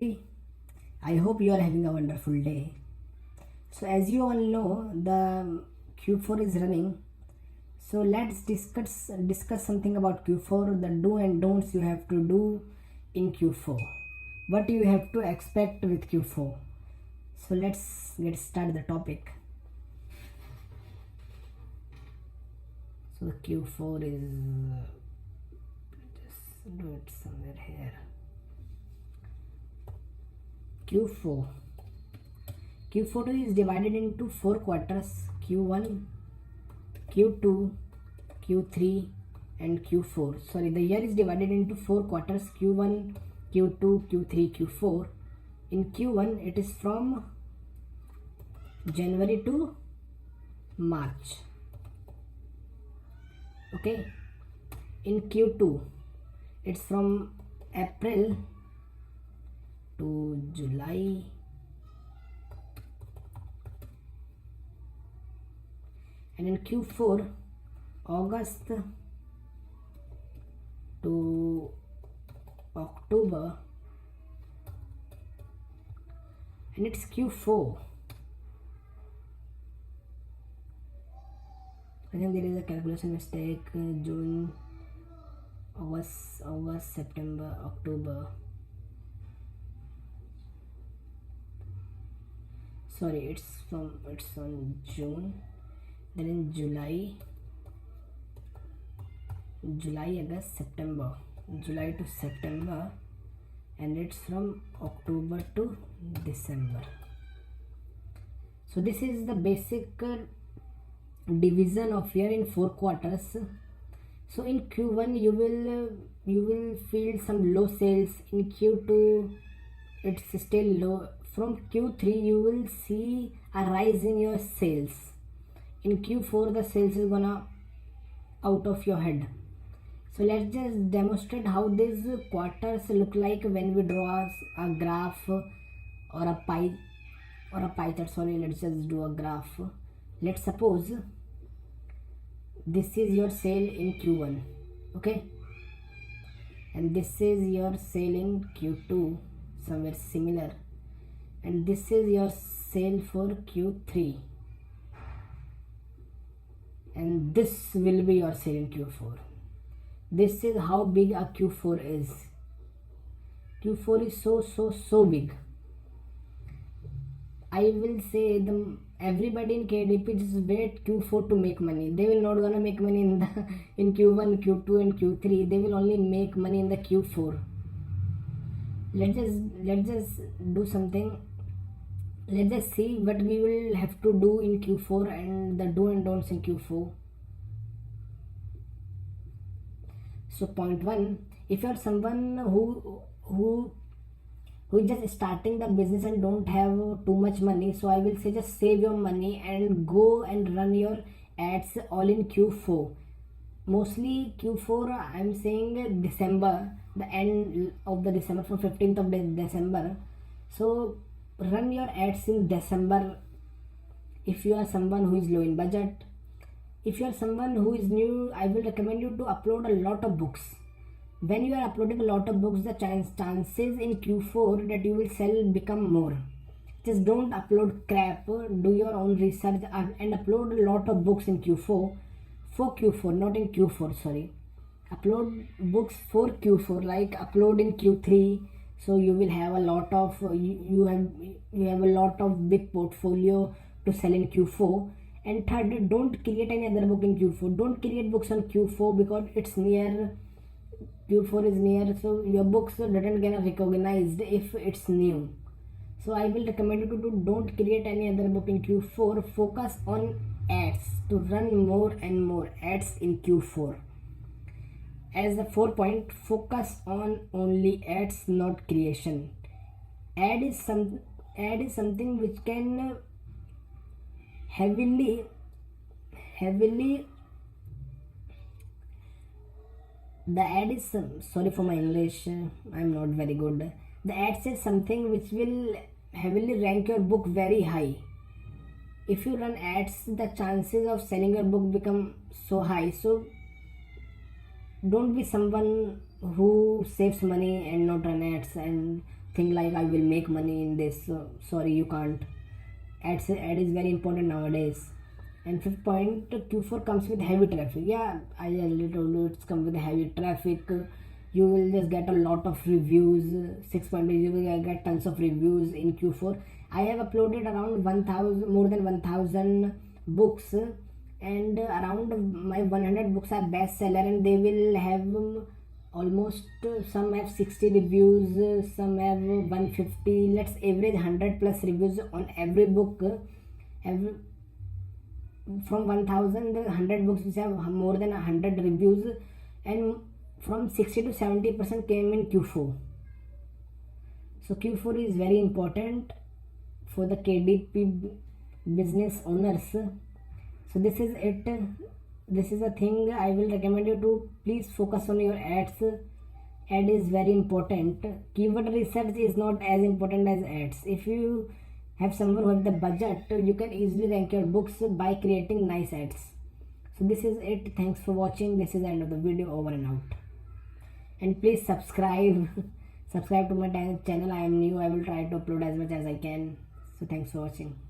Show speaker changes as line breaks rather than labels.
Hey, I hope you are having a wonderful day. So, as you all know, the Q4 is running. So, let's discuss something about Q4, the do and don'ts you have to do in Q4. What you have to expect with Q4. So, let's get started the topic. So, Q4 is just do it somewhere here. Q4 Q4 is divided into 4 quarters: Q1, Q2, Q3 and Q4. Sorry, the year is divided into 4 quarters: Q1, Q2, Q3, Q4. In Q1 it is from January to March. Okay. In Q2 it's from April to July. And in Q4, August to October. And it's Q4. I think there is a calculation mistake. June, August, September, October. Sorry, it's on June. Then in July, August, September. July to September. And it's from October to December. So this is the basic division of year in 4 quarters. So in Q1 you will feel some low sales. In Q2 it's still low. From Q3 you will see a rise in your sales. In Q4 the sales is gonna out of your head. So let's just demonstrate how these quarters look like when we draw a graph or a pie chart. Sorry, let's just do a graph. Let's suppose this is your sale in Q1, okay, and this is your sale in Q2, somewhere similar, and this is your sale for Q3, and this will be your sale in Q4. This is how big a Q4 is. Q4 is so big. I will say everybody in KDP just wait Q4 to make money. They will not gonna make money in Q1, Q2 and Q3. They will only make money in the Q4. Let's just do something. Let's just see what we will have to do in Q4 and the do and don'ts in Q4. So point 1, if you are someone who is just starting the business and don't have too much money, so I will say just save your money and go and run your ads all in Q4. Mostly Q4, I'm saying December, the end of the December, from 15th of December. So run your ads in December if you are someone who is low in budget. If you are someone who is new, I will recommend you to upload a lot of books. When you are uploading a lot of books, the chances in Q4 that you will sell become more. Just don't upload crap. Do your own research and upload a lot of books in Q4. For Q4, not in Q4, sorry. Upload books for Q4, like upload in Q3. So you will have a lot of you have a lot of big portfolio to sell in Q4. And third, don't create any other book in Q4. Don't create books on Q4 because it's near. Q4 is near, so your books doesn't get recognized if it's new. So I will recommend you to don't create any other book in Q4. Focus on ads, to run more and more ads in Q4. As a 4 point, focus on only ads, not creation. Ad is something which can heavily the ad is sorry for my English, I'm not very good. The ad says something which will heavily rank your book very high. If you run ads, the chances of selling your book become so high. So don't be someone who saves money and not run ads, and think like I will make money in this. Sorry, you can't. Ad is very important nowadays. And fifth point, Q4 comes with heavy traffic. Yeah, I already told you it's come with heavy traffic. You will just get a lot of reviews. 6 point, you will get tons of reviews in Q4. I have uploaded around 1000, more than 1000 books, and around my 100 books are bestseller, and they will have almost some have 60 reviews, some have 150. Let's average 100 plus reviews on every book. Every, from 1000, 100 books which have more than 100 reviews, and from 60 to 70% came in Q4. So Q4 is very important for the KDP business owners. So this is it. This is a thing I will recommend you to please focus on your ads. Ad is very important. Keyword research is not as important as ads. If you have someone who has the budget, you can easily rank your books by creating nice ads. So this is it. Thanks for watching. This is the end of the video. Over and out. And please subscribe. Subscribe to my channel. I am new. I will try to upload as much as I can. So thanks for watching.